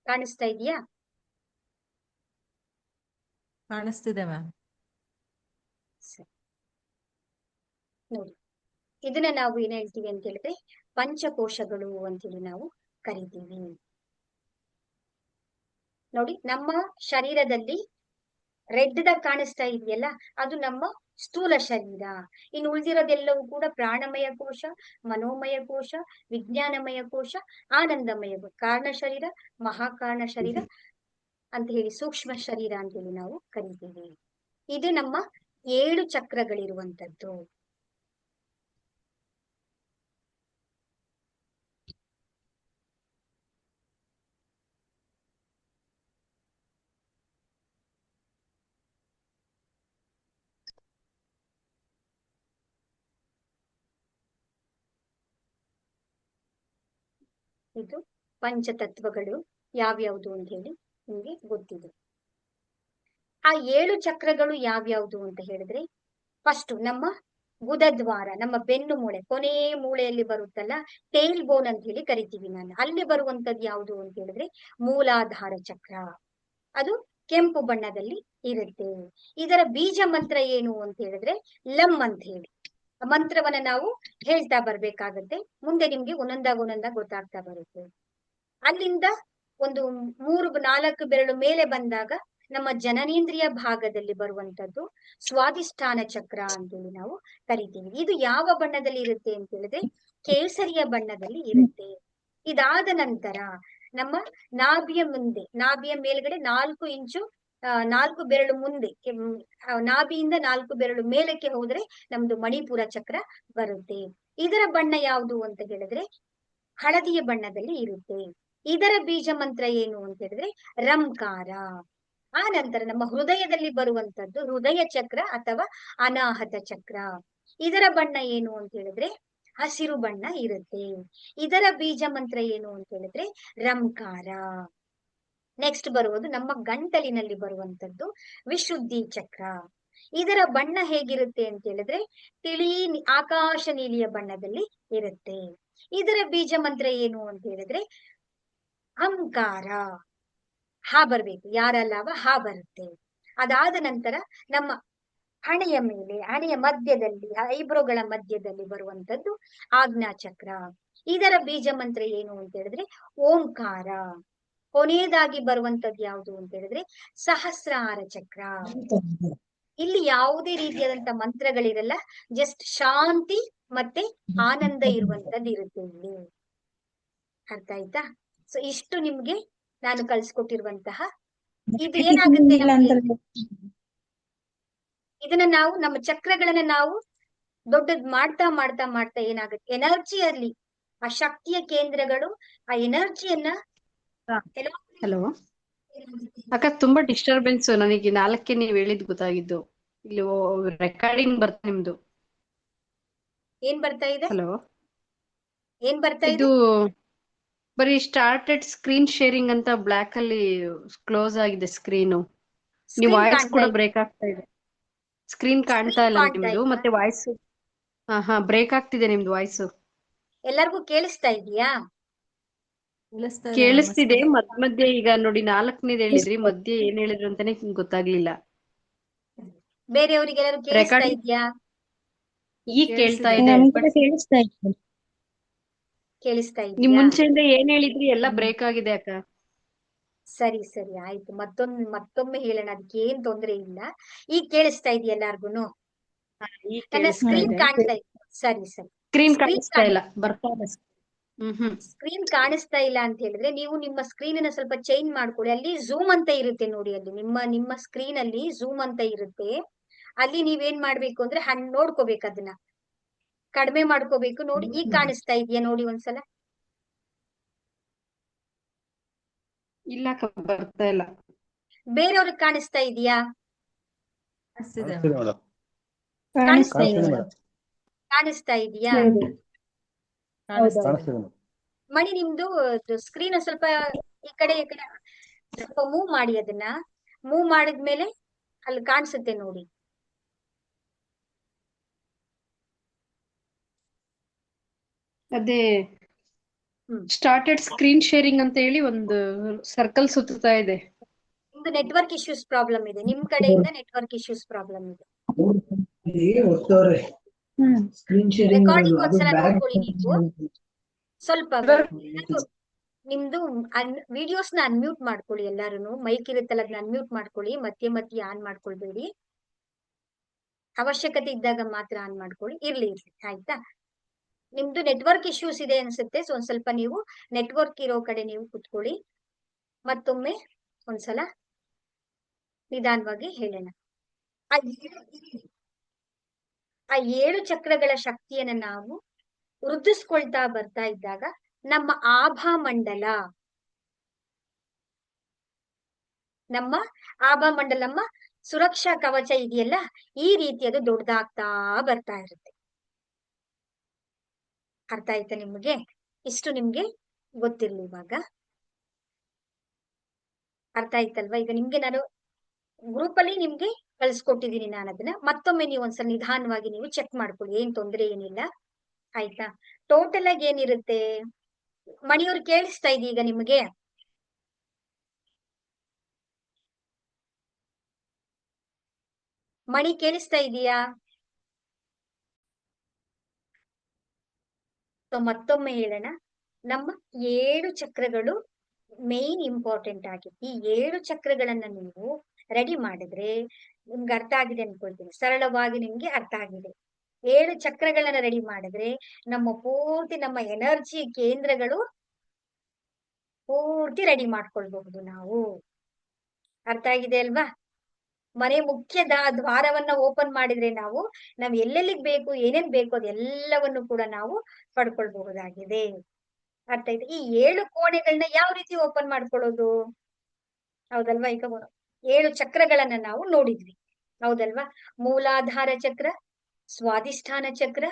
ಕಾಣಿಸ್ತಾ ಇದೆಯಾ? ಕಾಣಿಸ್ತಿದೆ ಮ್ಯಾಮ್. ಸರಿ, ನೋಡಿ, ಇದನ್ನ ನಾವು ಏನ್ ಹೇಳ್ತೀವಿ ಅಂತ ಹೇಳಿದ್ರೆ ಪಂಚಕೋಶಗಳು ಅಂತೇಳಿ ನಾವು ಕರಿತೀವಿ. ನೋಡಿ, ನಮ್ಮ ಶರೀರದಲ್ಲಿ ರೆಡ್ ದಾಗ ಕಾಣಿಸ್ತಾ ಇದೆಯಲ್ಲ, ಅದು ನಮ್ಮ ಸ್ಥೂಲ ಶರೀರ. ಇನ್ನು ಉಳಿದಿರೋದೆಲ್ಲವೂ ಕೂಡ ಪ್ರಾಣಮಯ ಕೋಶ, ಮನೋಮಯ ಕೋಶ, ವಿಜ್ಞಾನಮಯ ಕೋಶ, ಆನಂದಮಯ ಕಾರಣ ಶರೀರ, ಮಹಾಕಾರಣ ಶರೀರ ಅಂತ ಹೇಳಿ ಸೂಕ್ಷ್ಮ ಶರೀರ ಅಂತ ಹೇಳಿ ನಾವು ಕರಿತೀವಿ. ಇದು ನಮ್ಮ 7 ಚಕ್ರಗಳಿರುವಂತದ್ದು. ಇದು ಪಂಚತತ್ವಗಳು ಯಾವ್ಯಾವ್ದು ಅಂತ ಹೇಳಿ ನಿಮ್ಗೆ ಗೊತ್ತಿದೆ. ಆ 7 ಚಕ್ರಗಳು ಯಾವ್ಯಾವ್ದು ಅಂತ ಹೇಳಿದ್ರೆ, ಫಸ್ಟ್ ನಮ್ಮ ಗುದದ್ವಾರ, ನಮ್ಮ ಬೆನ್ನು ಮೂಳೆ, ಕೊನೆ ಮೂಳೆಯಲ್ಲಿ ಬರುತ್ತಲ್ಲ, ಟೇಲ್ ಬೋನ್ ಅಂತ ಹೇಳಿ ಕರಿತೀವಿ ನಾನು. ಅಲ್ಲಿ ಬರುವಂತದ್ದು ಯಾವುದು ಅಂತ ಹೇಳಿದ್ರೆ ಮೂಲಾಧಾರ ಚಕ್ರ. ಅದು ಕೆಂಪು ಬಣ್ಣದಲ್ಲಿ ಇರುತ್ತೆ. ಇದರ ಬೀಜ ಮಂತ್ರ ಏನು ಅಂತ ಹೇಳಿದ್ರೆ ಲಂ ಅಂತ ಹೇಳಿ ಮಂತ್ರವನ್ನ ನಾವು ಹೇಳ್ತಾ ಬರ್ಬೇಕಾಗತ್ತೆ. ಮುಂದೆ ನಿಮ್ಗೆ ಒಂದೊಂದಾಗ ಗೊತ್ತಾಗ್ತಾ ಬರುತ್ತೆ. ಅಲ್ಲಿಂದ ಒಂದು 3-4 ಬೆರಳು ಮೇಲೆ ಬಂದಾಗ ನಮ್ಮ ಜನನೇಂದ್ರಿಯ ಭಾಗದಲ್ಲಿ ಬರುವಂತದ್ದು ಸ್ವಾದಿಷ್ಠಾನ ಚಕ್ರ ಅಂತೇಳಿ ನಾವು ಕರಿತೀವಿ. ಇದು ಯಾವ ಬಣ್ಣದಲ್ಲಿ ಇರುತ್ತೆ ಅಂತ ಹೇಳಿದ್ರೆ ಕೇಸರಿಯ ಬಣ್ಣದಲ್ಲಿ ಇರುತ್ತೆ. ಇದಾದ ನಂತರ ನಮ್ಮ ನಾಭಿಯ ಮೇಲ್ಗಡೆ 4 ಇಂಚು 4 ಬೆರಳು ಮುಂದೆ, ನಾಭಿಯಿಂದ 4 ಬೆರಳು ಮೇಲಕ್ಕೆ ಹೋದ್ರೆ ನಮ್ದು ಮಣಿಪುರ ಚಕ್ರ ಬರುತ್ತೆ. ಇದರ ಬಣ್ಣ ಯಾವುದು ಅಂತ ಹೇಳಿದ್ರೆ ಹಳದಿಯ ಬಣ್ಣದಲ್ಲಿ ಇರುತ್ತೆ. ಇದರ ಬೀಜ ಮಂತ್ರ ಏನು ಅಂತ ಹೇಳಿದ್ರೆ ರಂಕಾರ. ಆ ನಂತರ ನಮ್ಮ ಹೃದಯದಲ್ಲಿ ಬರುವಂತದ್ದು ಹೃದಯ ಚಕ್ರ ಅಥವಾ ಅನಾಹತ ಚಕ್ರ. ಇದರ ಬಣ್ಣ ಏನು ಅಂತ ಹೇಳಿದ್ರೆ ಹಸಿರು ಬಣ್ಣ ಇರುತ್ತೆ. ಇದರ ಬೀಜ ಮಂತ್ರ ಏನು ಅಂತ ಹೇಳಿದ್ರೆ ರಂಕಾರ. ನೆಕ್ಸ್ಟ್ ಬರುವುದು ನಮ್ಮ ಗಂಟಲಿನಲ್ಲಿ ಬರುವಂತದ್ದು ವಿಶುದ್ಧಿ ಚಕ್ರ. ಇದರ ಬಣ್ಣ ಹೇಗಿರುತ್ತೆ ಅಂತ ಹೇಳಿದ್ರೆ ಆಕಾಶ ನೀಲಿಯ ಬಣ್ಣದಲ್ಲಿ ಇರುತ್ತೆ. ಇದರ ಬೀಜ ಮಂತ್ರ ಏನು ಅಂತ ಹೇಳಿದ್ರೆ ಅಹಂಕಾರ. ಹಾ ಬರ್ಬೇಕು, ಯಾರಲ್ಲವ ಹಾ ಬರುತ್ತೆ. ಅದಾದ ನಂತರ ನಮ್ಮ ಹಣೆಯ ಮಧ್ಯದಲ್ಲಿ, ಐಬ್ರೋಗಳ ಮಧ್ಯದಲ್ಲಿ ಬರುವಂತದ್ದು ಆಜ್ಞಾ ಚಕ್ರ. ಇದರ ಬೀಜ ಮಂತ್ರ ಏನು ಅಂತ ಹೇಳಿದ್ರೆ ಓಂಕಾರ. ಕೊನೆಯದಾಗಿ ಬರುವಂತದ್ದು ಯಾವುದು ಅಂತ ಹೇಳಿದ್ರೆ ಸಹಸ್ರಾರ ಚಕ್ರ. ಇಲ್ಲಿ ಯಾವುದೇ ರೀತಿಯಾದಂತ ಮಂತ್ರಗಳಿರಲ್ಲ, ಜಸ್ಟ್ ಶಾಂತಿ ಮತ್ತೆ ಆನಂದ ಇರುವಂತದ್ದು ಇರುತ್ತೆ ಇಲ್ಲಿ. ಅರ್ಥ ಆಯ್ತಾ? ಸೊ ಇಷ್ಟು ನಿಮ್ಗೆ ನಾನು ಕಳ್ಸಿಕೊಟ್ಟಿರುವಂತಹ ಇದು ಏನಾಗುತ್ತೆ ಇದನ್ನ ನಾವು ನಮ್ಮ ಚಕ್ರಗಳನ್ನ ನಾವು ದೊಡ್ಡದ್ ಮಾಡ್ತಾ ಮಾಡ್ತಾ ಮಾಡ್ತಾ ಏನಾಗುತ್ತೆ ಎನರ್ಜಿಯಲ್ಲಿ ಆ ಶಕ್ತಿಯ ಕೇಂದ್ರಗಳು ಆ ಎನರ್ಜಿಯನ್ನ ಹಲೋ ಅಕ್ಕ, ತುಂಬಾ ಡಿಸ್ಟರ್ಬೆನ್ಸ್. ನನಗೆ 4ಕ್ಕೆ ನೀವ್ ಹೇಳಿದ್ ಗೊತ್ತಾಗಿದ್ದು. ಇಲ್ಲಿ ರೆಕಾರ್ಡಿಂಗ್ ಬರ್ತಾ ನಿಮ್ದು. ಏನ್ ಬರ್ತಾ ಇದೆ? ಹಲೋ, ಏನ್ ಬರ್ತಾ ಇದೆ? ಇದು ಬರೀ ಸ್ಟಾರ್ಟೆಡ್ ಸ್ಕ್ರೀನ್ ಶೇರಿಂಗ್ ಅಂತ ಬ್ಲಾಕ್ ಅಲ್ಲಿ ಕ್ಲೋಸ್ ಆಗಿದೆ ಸ್ಕ್ರೀನು. ನೀವು ವಾಯ್ಸ್ ಕೂಡ ಬ್ರೇಕ್ ಆಗ್ತಾ ಇದೆ. ಸ್ಕ್ರೀನ್ ಕಾಣ್ತಾ ಇಲ್ಲ ನಿಮ್ದು, ಮತ್ತೆ ವಾಯ್ಸ್ ಬ್ರೇಕ್ ಆಗ್ತಿದೆ ನಿಮ್ದು ವಾಯ್ಸ್. ಎಲ್ಲರಿಗೂ ಕೇಳಿಸ್ತಾ ಇದೆಯಾ? ಕೇಳಿಸ್ತಿದೆ ಮಧ್ಯೆ. ಈಗ ನೋಡಿ 4ನೇದು ಹೇಳಿದ್ರಿ, ಮಧ್ಯೆ ಏನ್ ಹೇಳಿದ್ರು ಅಂತಾನೆ ಗೊತ್ತಾಗ್ಲಿಲ್ಲ. ಬೇರೆಯವರಿಗೆಲ್ಲರೂ ಕೇಳಿಸ್ತಾ ಇದೆಯಾ? ಈಗ ಕೇಳ್ತಾ ಇದೆ. ಕೇಳಿಸ್ತಾ ನಿಮ್ ಇದೆಯಾ? ಮುಂಚೆಯಿಂದ ಏನ್ ಹೇಳಿದ್ರಿ ಎಲ್ಲ ಬ್ರೇಕ್ ಆಗಿದೆ ಅಕ್ಕ. ಸರಿ ಸರಿ ಆಯ್ತು, ಮತ್ತೊಮ್ಮೆ ಹೇಳೋಣ, ಅದಕ್ಕೆ ಏನ್ ತೊಂದ್ರೆ ಇಲ್ಲ. ಈಗ ಕೇಳಿಸ್ತಾ ಇದೆಯಾ ಎಲ್ಲಾರ್ಗುನು? ನನ್ನ ಸ್ಕ್ರೀನ್ ಕಾಣ್ತಾ ಇದೆ. ಸರಿ ಸರಿ, ಸ್ಕ್ರೀನ್ ಕಾಣಿಸ್ತಾ ಇಲ್ಲ, ಬರ್ತಾ ಇದೆ. ಸ್ಕ್ರೀನ್ ಕಾಣಿಸ್ತಾ ಇಲ್ಲ ಅಂತ ಹೇಳಿದ್ರೆ ನೀವು ನಿಮ್ಮ ಸ್ಕ್ರೀನ್ ಅನ್ನ ಸ್ವಲ್ಪ ಚೇಂಜ್ ಮಾಡ್ಕೊಳ್ಳಿ. ಅಲ್ಲಿ ಝೂಮ್ ಅಂತ ಇರುತ್ತೆ ನೋಡಿ, ಅಲ್ಲಿ ನಿಮ್ಮ ಸ್ಕ್ರೀನ್ ಅಲ್ಲಿ ಝೂಮ್ ಅಂತ ಇರುತ್ತೆ. ಅಲ್ಲಿ ನೀವೇನ್ ಮಾಡ್ಬೇಕು ಅಂದ್ರೆ ನೋಡ್ಕೋಬೇಕು, ಅದನ್ನ ಕಡಿಮೆ ಮಾಡ್ಕೋಬೇಕು. ನೋಡಿ ಈಗ ಕಾಣಿಸ್ತಾ ಇದೆಯಾ ನೋಡಿ ಒಂದ್ಸಲ? ಇಲ್ಲ ಬರ್ತಾ ಇಲ್ಲ. ಬೇರೆಯವ್ರಿಗೆ ಕಾಣಿಸ್ತಾ ಇದೆಯಾ? ಕಾಣಿಸ್ತಾ ಇದೆಯಾ? ಮಣಿ, ನಿಮ್ದು ಸ್ಕ್ರೀನ್ ಸ್ವಲ್ಪ ಈ ಕಡೆ ಸ್ವಲ್ಪ ಮೂವ್ ಮಾಡಿ. ಅದನ್ನ ಮೂವ್ ಮಾಡಿದ್ಮೇಲೆ ಅಲ್ಲಿ ಕಾಣಿಸುತ್ತೆ ನೋಡಿ. ಅದೇ ಸ್ಟಾರ್ಟೆಡ್ ಸ್ಕ್ರೀನ್ ಶೇರಿಂಗ್ ಅಂತ ಹೇಳಿ ಒಂದು ಸರ್ಕಲ್ ಸುತ್ತಾ ಇದೆ. ನಿಮ್ದು ನೆಟ್ವರ್ಕ್ ಇಶ್ಯೂಸ್ ಪ್ರಾಬ್ಲಮ್ ಇದೆ, ನಿಮ್ ಕಡೆಯಿಂದ ನೆಟ್ವರ್ಕ್ ಇಶ್ಯೂಸ್ ಪ್ರಾಬ್ಲಮ್ ಇದೆ. ರೆಕಾರ್ಡಿಂಗ್ ಒಂದ್ಸಲ ನೋಡ್ಕೊಳ್ಳಿ ನೀವು. ಸ್ವಲ್ಪ ನಿಮ್ದು ವಿಡಿಯೋಸ್ ನ ಅನ್ಮ್ಯೂಟ್ ಮಾಡ್ಕೊಳ್ಳಿ. ಎಲ್ಲಾರು ಮೈಕ್ ಇರುತ್ತಲ್ಲ, ಅದನ್ನ ಅನ್ಮ್ಯೂಟ್ ಮಾಡ್ಕೊಳ್ಳಿ. ಮತ್ತೆ ಆನ್ ಮಾಡ್ಕೊಳ್ಬೇಡಿ. ಅವಶ್ಯಕತೆ ಇದ್ದಾಗ ಮಾತ್ರ ಆನ್ ಮಾಡ್ಕೊಳ್ಳಿ. ಇರ್ಲಿ ಆಯ್ತಾ? ನಿಮ್ದು ನೆಟ್ವರ್ಕ್ ಇಶ್ಯೂಸ್ ಇದೆ ಅನ್ಸುತ್ತೆ. ಸೊ ಒಂದ್ ಸ್ವಲ್ಪ ನೀವು ನೆಟ್ವರ್ಕ್ ಇರೋ ಕಡೆ ನೀವು ಕುತ್ಕೊಳ್ಳಿ. ಮತ್ತೊಮ್ಮೆ ಒಂದ್ಸಲ ನಿಧಾನವಾಗಿ ಹೇಳೋಣ. ಆ 7 ಚಕ್ರಗಳ ಶಕ್ತಿಯನ್ನ ನಾವು ವೃದ್ಧಿಸ್ಕೊಳ್ತಾ ಬರ್ತಾ ಇದ್ದಾಗ ನಮ್ಮ ಆಭಾಮಂಡಲ, ನಮ್ಮ ಸುರಕ್ಷಾ ಕವಚ ಇದೆಯಲ್ಲ, ಈ ರೀತಿ ಅದು ದೊಡ್ಡದಾಗ್ತಾ ಬರ್ತಾ ಇರುತ್ತೆ. ಅರ್ಥ ಆಯ್ತಾ ನಿಮ್ಗೆ? ಇಷ್ಟು ನಿಮ್ಗೆ ಗೊತ್ತಿರ್ಲಿ. ಇವಾಗ ಅರ್ಥ ಆಯ್ತಲ್ವಾ? ಈಗ ನಿಮ್ಗೆ ನಾನು ಗ್ರೂಪ್ ಅಲ್ಲಿ ನಿಮ್ಗೆ ಕಳ್ಸಿಕೊಟ್ಟಿದ್ದೀನಿ. ನಾನು ಅದನ್ನ ಮತ್ತೊಮ್ಮೆ ನೀವು ಒಂದ್ಸಲ ನಿಧಾನವಾಗಿ ನೀವು ಚೆಕ್ ಮಾಡ್ಕೊಳ್ಳಿ, ಏನ್ ತೊಂದ್ರೆ ಏನಿಲ್ಲ. ಆಯ್ತಾ? ಟೋಟಲ್ ಆಗಿ ಏನಿರುತ್ತೆ ಮಣಿಯವ್ರು, ಕೇಳಿಸ್ತಾ ಇದೆ ಈಗ ನಿಮ್ಗೆ? ಮಣಿ ಕೇಳಿಸ್ತಾ ಇದೆಯಾ? ಮತ್ತೊಮ್ಮೆ ಹೇಳೋಣ. ನಮ್ಮ 7 ಚಕ್ರಗಳು ಮೇನ್ ಇಂಪಾರ್ಟೆಂಟ್ ಆಗಿದೆ. ಈ 7 ಚಕ್ರಗಳನ್ನ ನೀವು ರೆಡಿ ಮಾಡಿದ್ರೆ ನಿಮ್ಗೆ ಅರ್ಥ ಆಗಿದೆ ಅನ್ಕೊಳ್ತೀನಿ. ಸರಳವಾಗಿ ನಿಮ್ಗೆ ಅರ್ಥ ಆಗಿದೆ. 7 ಚಕ್ರಗಳನ್ನ ರೆಡಿ ಮಾಡಿದ್ರೆ ನಮ್ಮ ಪೂರ್ತಿ ನಮ್ಮ ಎನರ್ಜಿ ಕೇಂದ್ರಗಳು ಪೂರ್ತಿ ರೆಡಿ ಮಾಡ್ಕೊಳ್ಬಹುದು ನಾವು. ಅರ್ಥ ಆಗಿದೆ ಅಲ್ವಾ? ಮನೆ ಮುಖ್ಯ ದ್ವಾರವನ್ನ ಓಪನ್ ಮಾಡಿದ್ರೆ ನಾವ್ ಎಲ್ಲೆಲ್ಲಿಗ್ ಬೇಕು ಏನೇನ್ ಬೇಕು ಅದೆಲ್ಲವನ್ನು ಕೂಡ ನಾವು ಪಡ್ಕೊಳ್ಬಹುದಾಗಿದೆ. ಅರ್ಥ ಆಯ್ತು? ಈ 7 ಕೋಣೆಗಳನ್ನ ಯಾವ ರೀತಿ ಓಪನ್ ಮಾಡ್ಕೊಳ್ಳೋದು? ಹೌದಲ್ವಾ? ಈಗ 7 ಚಕ್ರಗಳನ್ನ ನಾವು ನೋಡಿದ್ವಿ. ಹೌದಲ್ವಾ? ಮೂಲಾಧಾರ ಚಕ್ರ, ಸ್ವಾಧಿಷ್ಠಾನ ಚಕ್ರ,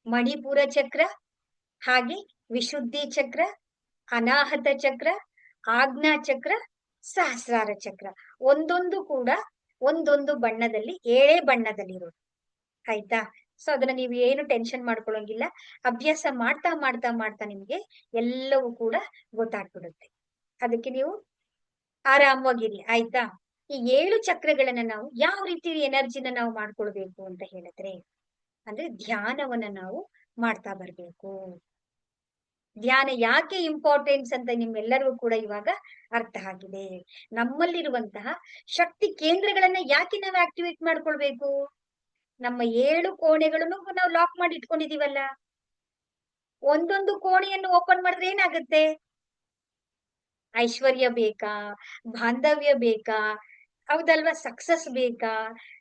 ಮಣಿಪುರ ಚಕ್ರ, ಹಾಗೆ ವಿಶುದ್ಧಿ ಚಕ್ರ, ಅನಾಹತ ಚಕ್ರ, ಆಜ್ಞಾ ಚಕ್ರ, ಸಹಸ್ರಾರ ಚಕ್ರ. ಒಂದೊಂದು ಕೂಡ ಒಂದೊಂದು ಬಣ್ಣದಲ್ಲಿ 7 ಬಣ್ಣದಲ್ಲಿರೋದು. ಆಯ್ತಾ? ಸೊ ಅದನ್ನ ನೀವು ಏನು ಟೆನ್ಷನ್ ಮಾಡ್ಕೊಳ್ಳೋಂಗಿಲ್ಲ. ಅಭ್ಯಾಸ ಮಾಡ್ತಾ ಮಾಡ್ತಾ ಮಾಡ್ತಾ ನಿಮ್ಗೆ ಎಲ್ಲವೂ ಕೂಡ ಗೊತ್ತಾಗ್ಬಿಡುತ್ತೆ. ಅದಕ್ಕೆ ನೀವು ಆರಾಮವಾಗಿರಿ. ಆಯ್ತಾ? ಈ 7 ಚಕ್ರಗಳನ್ನ ನಾವು ಯಾವ ರೀತಿ ಎನರ್ಜಿನ ನಾವು ಮಾಡ್ಕೊಳ್ಬೇಕು ಅಂತ ಹೇಳಿದ್ರೆ, ಅಂದ್ರೆ ಧ್ಯಾನವನ್ನ ನಾವು ಮಾಡ್ತಾ ಬರ್ಬೇಕು. ಧ್ಯಾನ ಯಾಕೆ ಇಂಪಾರ್ಟೆನ್ಸ್ ಅಂತ ನಿಮ್ಮೆಲ್ಲರಿಗೂ ಕೂಡ ಇವಾಗ ಅರ್ಥ ಆಗಿದೆ. ನಮ್ಮಲ್ಲಿರುವಂತಹ ಶಕ್ತಿ ಕೇಂದ್ರಗಳನ್ನ ಯಾಕೆ ನಾವು ಆಕ್ಟಿವೇಟ್ ಮಾಡ್ಕೊಳ್ಬೇಕು? ನಮ್ಮ 7 ಕೋಣೆಗಳನ್ನು ನಾವು ಲಾಕ್ ಮಾಡಿ ಇಟ್ಕೊಂಡಿದೀವಲ್ಲ, ಒಂದೊಂದು ಕೋಣೆಯನ್ನು ಓಪನ್ ಮಾಡಿದ್ರೆ ಏನಾಗುತ್ತೆ? ಐಶ್ವರ್ಯ ಬೇಕಾ? ಬಾಂಧವ್ಯ ಬೇಕಾ? ಹೌದಲ್ವಾ? ಸಕ್ಸಸ್ ಬೇಕಾ?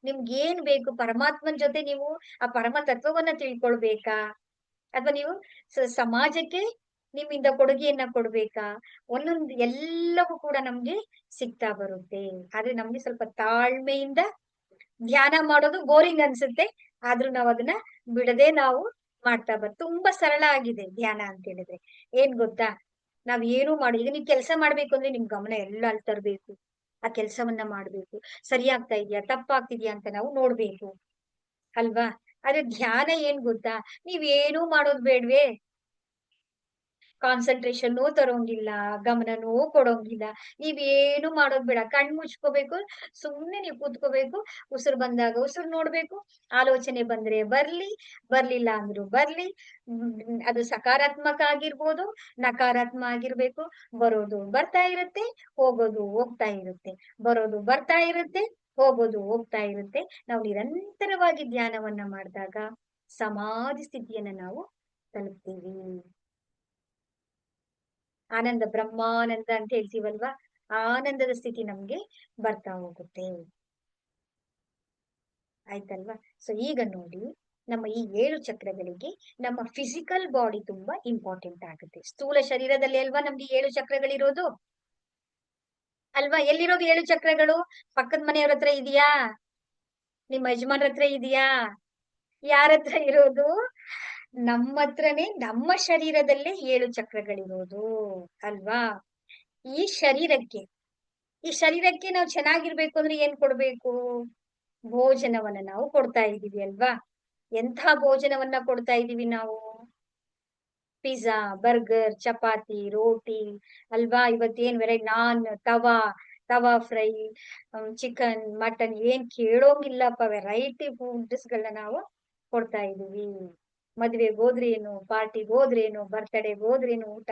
ನಿಮ್ಗೆ ಏನ್ ಬೇಕು? ಪರಮಾತ್ಮನ ಜೊತೆ ನೀವು ಆ ಪರಮ ತತ್ವವನ್ನ ತಿಳ್ಕೊಳ್ಬೇಕಾ? ಅಥವಾ ನೀವು ಸಮಾಜಕ್ಕೆ ನಿಮ್ಮಿಂದ ಕೊಡುಗೆಯನ್ನ ಕೊಡ್ಬೇಕಾ? ಒಂದೊಂದು ಎಲ್ಲವೂ ಕೂಡ ನಮ್ಗೆ ಸಿಗ್ತಾ ಬರುತ್ತೆ. ಆದ್ರೆ ನಮ್ಗೆ ಸ್ವಲ್ಪ ತಾಳ್ಮೆಯಿಂದ ಧ್ಯಾನ ಮಾಡೋದು ಬೋರಿಂಗ್ ಅನ್ಸುತ್ತೆ. ಆದ್ರೂ ನಾವ್ ಅದನ್ನ ಬಿಡದೆ ನಾವು ಮಾಡ್ತಾ ತುಂಬಾ ಸರಳ ಆಗಿದೆ ಧ್ಯಾನ ಅಂತ ಹೇಳಿದ್ರೆ. ಏನ್ ಗೊತ್ತಾ? ನಾವ್ ಏನು ಮಾಡಿ, ಈಗ ನೀವ್ ಕೆಲಸ ಮಾಡ್ಬೇಕು ಅಂದ್ರೆ ನಿಮ್ ಗಮನ ಎಲ್ಲ ಅಲ್ಲಿ ತರ್ಬೇಕು. ಆ ಕೆಲ್ಸವನ್ನ ಮಾಡ್ಬೇಕು. ಸರಿ ಆಗ್ತಾ ಇದೆಯಾ ತಪ್ಪಾಗ್ತಿದ್ಯಾ ಅಂತ ನಾವು ನೋಡ್ಬೇಕು ಅಲ್ವಾ? ಆದ್ರೆ ಧ್ಯಾನ ಏನ್ ಗೊತ್ತಾ? ನೀವೇನೂ ಮಾಡೋದ್ ಬೇಡ್ವೇ? ಕಾನ್ಸಂಟ್ರೇಷನ್ನೂ ತರೋಂಗಿಲ್ಲ, ಗಮನನೂ ಕೊಡೋಂಗಿಲ್ಲ. ನೀವೇನು ಮಾಡೋದ್ ಬೇಡ. ಕಣ್ ಮುಚ್ಕೋಬೇಕು, ಸುಮ್ನೆ ನೀವ್ ಕೂತ್ಕೋಬೇಕು. ಉಸಿರು ಬಂದಾಗ ಉಸಿರು ನೋಡ್ಬೇಕು. ಆಲೋಚನೆ ಬಂದ್ರೆ ಬರ್ಲಿಲ್ಲ ಅಂದ್ರು ಬರ್ಲಿ. ಅದು ಸಕಾರಾತ್ಮಕ ಆಗಿರ್ಬೋದು, ನಕಾರಾತ್ಮಕ ಆಗಿರ್ಬೇಕು. ಬರೋದು ಬರ್ತಾ ಇರುತ್ತೆ, ಹೋಗೋದು ಹೋಗ್ತಾ ಇರುತ್ತೆ. ಬರೋದು ಬರ್ತಾ ಇರುತ್ತೆ, ಹೋಗೋದು ಹೋಗ್ತಾ ಇರುತ್ತೆ. ನಾವು ನಿರಂತರವಾಗಿ ಧ್ಯಾನವನ್ನ ಮಾಡಿದಾಗ ಸಮಾಧಿ ಸ್ಥಿತಿಯನ್ನ ನಾವು ತಲುಪ್ತೀವಿ. ಆನಂದ, ಬ್ರಹ್ಮಾನಂದ ಅಂತ ಹೇಳ್ತೀವಲ್ವಾ? ಆನಂದದ ಸ್ಥಿತಿ ನಮ್ಗೆ ಬರ್ತಾ ಹೋಗುತ್ತೆ. ಆಯ್ತಲ್ವಾ? ಸೊ ಈಗ ನೋಡಿ, ನಮ್ಮ ಈ 7 ಚಕ್ರಗಳಿಗೆ ನಮ್ಮ ಫಿಸಿಕಲ್ ಬಾಡಿ ತುಂಬಾ ಇಂಪಾರ್ಟೆಂಟ್ ಆಗುತ್ತೆ. ಸ್ಥೂಲ ಶರೀರದಲ್ಲಿ ಅಲ್ವಾ ನಮ್ಗೆ 7 ಚಕ್ರಗಳಿರೋದು ಅಲ್ವಾ? ಎಲ್ಲಿರೋದು 7 ಚಕ್ರಗಳು? ಪಕ್ಕದ ಮನೆಯವ್ರ ಹತ್ರ ಇದೆಯಾ? ನಿಮ್ಮ ಯಜಮಾನ್ರ ಹತ್ರ ಇದೆಯಾ? ಯಾರ ಹತ್ರ ಇರೋದು? ನಮ್ಮ ಹತ್ರನೇ, ನಮ್ಮ ಶರೀರದಲ್ಲೇ 7 ಚಕ್ರಗಳಿರೋದು ಅಲ್ವಾ? ಈ ಶರೀರಕ್ಕೆ ಈ ಶರೀರಕ್ಕೆ ನಾವು ಚೆನ್ನಾಗಿರ್ಬೇಕು ಅಂದ್ರೆ ಏನ್ ಕೊಡ್ಬೇಕು? ಭೋಜನವನ್ನ ನಾವು ಕೊಡ್ತಾ ಇದೀವಿ ಅಲ್ವಾ? ಎಂಥ ಭೋಜನವನ್ನ ಕೊಡ್ತಾ ಇದೀವಿ ನಾವು? ಪಿಜ್ಜಾ, ಬರ್ಗರ್, ಚಪಾತಿ, ರೋಟಿ ಅಲ್ವಾ? ಇವತ್ತೇನ್ ನಾನ್, ತವಾ ಫ್ರೈ, ಚಿಕನ್, ಮಟನ್ ಏನ್ ಕೇಳೋಂಗಿಲ್ಲಪ್ಪ. ವೆರೈಟಿ ಫುಡ್ಸ್ ಗಳನ್ನ ನಾವು ಕೊಡ್ತಾ ಇದೀವಿ. ಮದ್ವೆಗೆ ಹೋದ್ರೇನು, ಪಾರ್ಟಿಗೆ ಹೋದ್ರೇನು, ಬರ್ತಡೆಗೆ ಹೋದ್ರೇನು ಊಟ,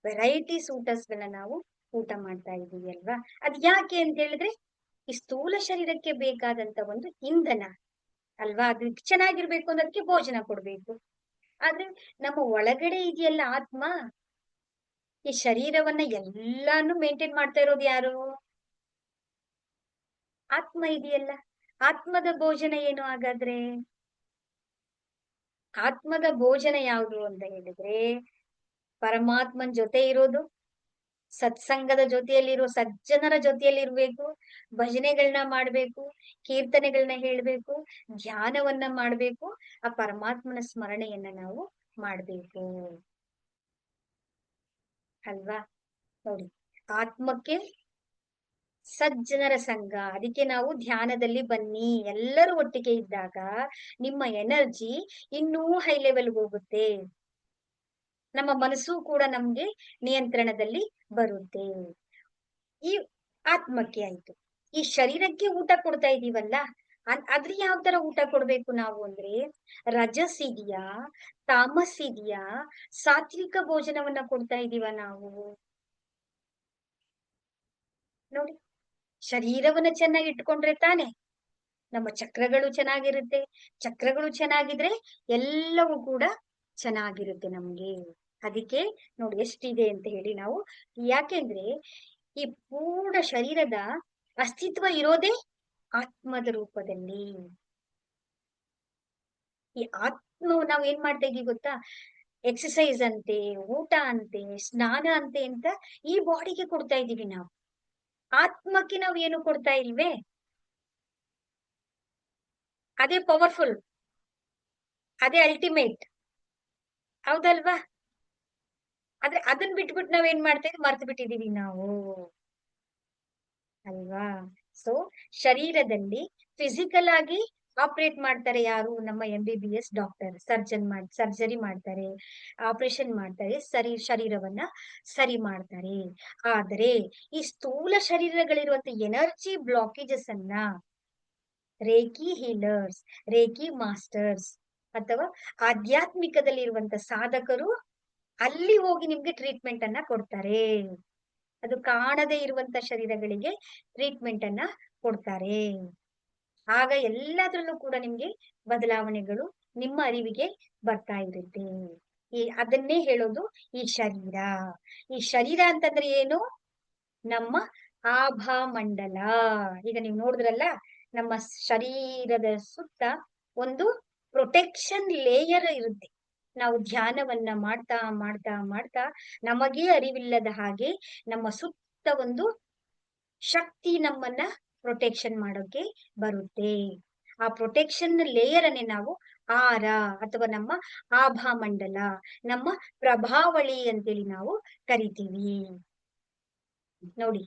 ವೆರೈಟೀಸ್ ಊಟಸ್ಗಳನ್ನ ನಾವು ಊಟ ಮಾಡ್ತಾ ಇದೀವಿ ಅಲ್ವಾ? ಅದ್ ಯಾಕೆ ಅಂತ ಹೇಳಿದ್ರೆ, ಈ ಸ್ಥೂಲ ಶರೀರಕ್ಕೆ ಬೇಕಾದಂತ ಒಂದು ಇಂಧನ ಅಲ್ವಾ? ಅದು ಚೆನ್ನಾಗಿರ್ಬೇಕು ಅನ್ನೋದಕ್ಕೆ ಭೋಜನ ಕೊಡ್ಬೇಕು. ಆದ್ರೆ ನಮ್ಮ ಒಳಗಡೆ ಇದೆಯಲ್ಲ ಆತ್ಮ, ಈ ಶರೀರವನ್ನ ಎಲ್ಲಾನು ಮೇಂಟೈನ್ ಮಾಡ್ತಾ ಇರೋದು ಯಾರು? ಆತ್ಮ ಇದೆಯಲ್ಲ. ಆತ್ಮದ ಭೋಜನ ಏನು ಹಾಗಾದ್ರೆ? ಆತ್ಮದ ಭೋಜನ ಯಾವುದು ಅಂತ ಹೇಳಿದ್ರೆ, ಪರಮಾತ್ಮನ್ ಜೊತೆ ಇರೋದು, ಸತ್ಸಂಗದ ಜೊತೆಯಲ್ಲಿರೋ ಸಜ್ಜನರ ಜೊತೆಯಲ್ಲಿರ್ಬೇಕು, ಭಜನೆಗಳನ್ನ ಮಾಡ್ಬೇಕು, ಕೀರ್ತನೆಗಳನ್ನ ಹೇಳ್ಬೇಕು, ಧ್ಯಾನವನ್ನ ಮಾಡ್ಬೇಕು, ಆ ಪರಮಾತ್ಮನ ಸ್ಮರಣೆಯನ್ನ ನಾವು ಮಾಡ್ಬೇಕು ಅಲ್ವಾ? ನೋಡಿ, ಆತ್ಮಕ್ಕೆ ಸಜ್ಜನರ ಸಂಘ. ಅದಕ್ಕೆ ನಾವು ಧ್ಯಾನದಲ್ಲಿ ಬನ್ನಿ ಎಲ್ಲರೂ ಒಟ್ಟಿಗೆ ಇದ್ದಾಗ ನಿಮ್ಮ ಎನರ್ಜಿ ಇನ್ನೂ ಹೈ ಲೆವೆಲ್ಗೆ ಹೋಗುತ್ತೆ. ನಮ್ಮ ಮನಸ್ಸು ಕೂಡ ನಮ್ಗೆ ನಿಯಂತ್ರಣದಲ್ಲಿ ಬರುತ್ತೆ. ಈ ಆತ್ಮಕ್ಕೆ ಆಯ್ತು. ಈ ಶರೀರಕ್ಕೆ ಊಟ ಕೊಡ್ತಾ ಇದೀವಲ್ಲ, ಆದ್ರೆ ಯಾವ ತರ ಊಟ ಕೊಡ್ಬೇಕು ನಾವು ಅಂದ್ರೆ, ರಜಸ್ ಇದೆಯಾ, ತಾಮಸ್ ಇದೆಯಾ, ಸಾತ್ವಿಕ ಭೋಜನವನ್ನ ಕೊಡ್ತಾ ಇದೀವ ನಾವು? ನೋಡಿ, ಶರೀರವನ್ನ ಚೆನ್ನಾಗಿ ಇಟ್ಕೊಂಡ್ರೆ ತಾನೆ ನಮ್ಮ ಚಕ್ರಗಳು ಚೆನ್ನಾಗಿರುತ್ತೆ. ಚಕ್ರಗಳು ಚೆನ್ನಾಗಿದ್ರೆ ಎಲ್ಲವೂ ಕೂಡ ಚೆನ್ನಾಗಿರುತ್ತೆ ನಮ್ಗೆ. ಅದಕ್ಕೆ ನೋಡಿ ಎಷ್ಟಿದೆ ಅಂತ ಹೇಳಿ ನಾವು. ಯಾಕೆಂದ್ರೆ ಈ ಪೂರ್ಣ ಶರೀರದ ಅಸ್ತಿತ್ವ ಇರೋದೇ ಆತ್ಮದ ರೂಪದಲ್ಲಿ. ಈ ಆತ್ಮವು ನಾವು ಏನ್ ಮಾಡ್ತಾ ಇದೀವಿ ಗೊತ್ತಾ? ಎಕ್ಸಸೈಸ್ ಅಂತೆ, ಊಟ ಅಂತೆ, ಸ್ನಾನ ಅಂತೆ ಅಂತ ಈ ಬಾಡಿಗೆ ಕೊಡ್ತಾ ಇದೀವಿ ನಾವು. ಆತ್ಮಕ್ಕೆ ನಾವು ಏನು ಕೊಡ್ತಾ ಇಲ್ವೇ? ಅದೇ ಪವರ್ಫುಲ್, ಅದೇ ಅಲ್ಟಿಮೇಟ್, ಹೌದಲ್ವಾ? ಆದ್ರೆ ಅದನ್ನ ಬಿಟ್ಬಿಟ್ಟು ನಾವೇನ್ ಮಾಡ್ತಾ ಇದೀವಿ? ಮರ್ತು ಬಿಟ್ಟಿದೀವಿ ನಾವು, ಅಲ್ವಾ? ಸೊ ಶರೀರದಲ್ಲಿ ಫಿಸಿಕಲ್ ಆಗಿ ಆಪರೇಟ್ ಮಾಡ್ತಾರೆ ಯಾರು? ನಮ್ಮ MBBS ಡಾಕ್ಟರ್. ಸರ್ಜರಿ ಮಾಡ್ತಾರೆ, ಆಪರೇಷನ್ ಮಾಡ್ತಾರೆ, ಶರೀರವನ್ನ ಸರಿ ಮಾಡ್ತಾರೆ. ಆದರೆ ಈ ಸ್ಥೂಲ ಶರೀರಗಳಿರುವಂತ ಎನರ್ಜಿ ಬ್ಲಾಕೇಜಸ್ ಅನ್ನ ರೇಖಿ ಹೀಲರ್ಸ್, ರೇಖಿ ಮಾಸ್ಟರ್ಸ್ ಅಥವಾ ಆಧ್ಯಾತ್ಮಿಕದಲ್ಲಿರುವಂತ ಸಾಧಕರು ಅಲ್ಲಿ ಹೋಗಿ ನಿಮ್ಗೆ ಟ್ರೀಟ್ಮೆಂಟ್ ಅನ್ನ ಕೊಡ್ತಾರೆ. ಅದು ಕಾಣದೇ ಇರುವಂತ ಶರೀರಗಳಿಗೆ ಟ್ರೀಟ್ಮೆಂಟ್ ಅನ್ನ ಕೊಡ್ತಾರೆ. ಆಗ ಎಲ್ಲದರಲ್ಲೂ ಕೂಡ ನಿಮ್ಗೆ ಬದಲಾವಣೆಗಳು ನಿಮ್ಮ ಅರಿವಿಗೆ ಬರ್ತಾ ಇರುತ್ತೆ. ಅದನ್ನೇ ಹೇಳೋದು ಈ ಶರೀರ. ಈ ಶರೀರ ಅಂತಂದ್ರೆ ಏನು? ನಮ್ಮ ಆಭಾಮಂಡಲ. ಈಗ ನೀವು ನೋಡಿದ್ರಲ್ಲ, ನಮ್ಮ ಶರೀರದ ಸುತ್ತ ಒಂದು ಪ್ರೊಟೆಕ್ಷನ್ ಲೇಯರ್ ಇರುತ್ತೆ. ನಾವು ಧ್ಯಾನವನ್ನ ಮಾಡ್ತಾ ಮಾಡ್ತಾ ಮಾಡ್ತಾ ನಮಗೇ ಅರಿವಿಲ್ಲದ ಹಾಗೆ ನಮ್ಮ ಸುತ್ತ ಒಂದು ಶಕ್ತಿ ನಮ್ಮನ್ನ ಪ್ರೊಟೆಕ್ಷನ್ ಮಾಡೋಕೆ ಬರುತ್ತೆ. ಆ ಪ್ರೊಟೆಕ್ಷನ್ ಲೇಯರ್ ಅನ್ನೇ ನಾವು ಆರ ಅಥವಾ ನಮ್ಮ ಆಭಾಮಂಡಲ, ನಮ್ಮ ಪ್ರಭಾವಳಿ ಅಂತೇಳಿ ನಾವು ಕರಿತೀವಿ. ನೋಡಿ,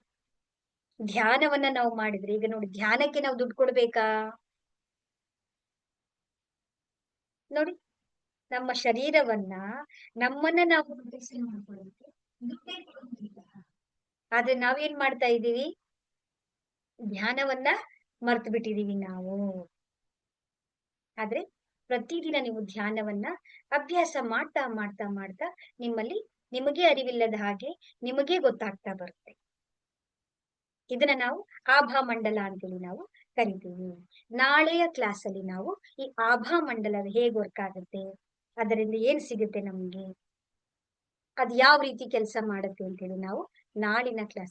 ಧ್ಯಾನವನ್ನ ನಾವು ಮಾಡಿದ್ರೆ, ಈಗ ನೋಡಿ ಧ್ಯಾನಕ್ಕೆ ನಾವು ದುಡ್ಡು ಕೊಡ್ಬೇಕಾ? ನೋಡಿ, ನಮ್ಮ ಶರೀರವನ್ನ, ನಮ್ಮನ್ನ ನಾವು ಪ್ರೊಟೆಕ್ಷನ್ ಮಾಡ್ಕೊಳ್ಳೋಕೆ ದುಡ್ಡೇ ಕೊಡೋದಿಲ್ಲ. ಆದ್ರೆ ನಾವೇನ್ ಮಾಡ್ತಾ ಇದ್ದೀವಿ? ಧ್ಯಾನವನ್ನ ಮರ್ತು ಬಿಟ್ಟಿದೀವಿ ನಾವು. ಆದ್ರೆ ಪ್ರತಿದಿನ ನೀವು ಧ್ಯಾನವನ್ನ ಅಭ್ಯಾಸ ಮಾಡ್ತಾ ಮಾಡ್ತಾ ಮಾಡ್ತಾ ನಿಮಗೆ ಅರಿವಿಲ್ಲದ ಹಾಗೆ ನಿಮಗೇ ಗೊತ್ತಾಗ್ತಾ ಬರುತ್ತೆ. ಇದನ್ನ ನಾವು ಆಭಾಮಂಡಲ ಅಂತೇಳಿ ನಾವು ಕರಿತೀವಿ. ನಾಳೆಯ ಕ್ಲಾಸ್ ಅಲ್ಲಿ ನಾವು ಈ ಆಭಾಮಂಡಲ ಹೇಗ್ ವರ್ಕ್ ಆಗುತ್ತೆ, ಅದರಿಂದ ಏನ್ ಸಿಗುತ್ತೆ ನಮ್ಗೆ, ಅದ್ ಯಾವ ರೀತಿ ಕೆಲಸ ಮಾಡುತ್ತೆ ಅಂತೇಳಿ ನಾವು ನಾಳಿನ ಕ್ಲಾಸ್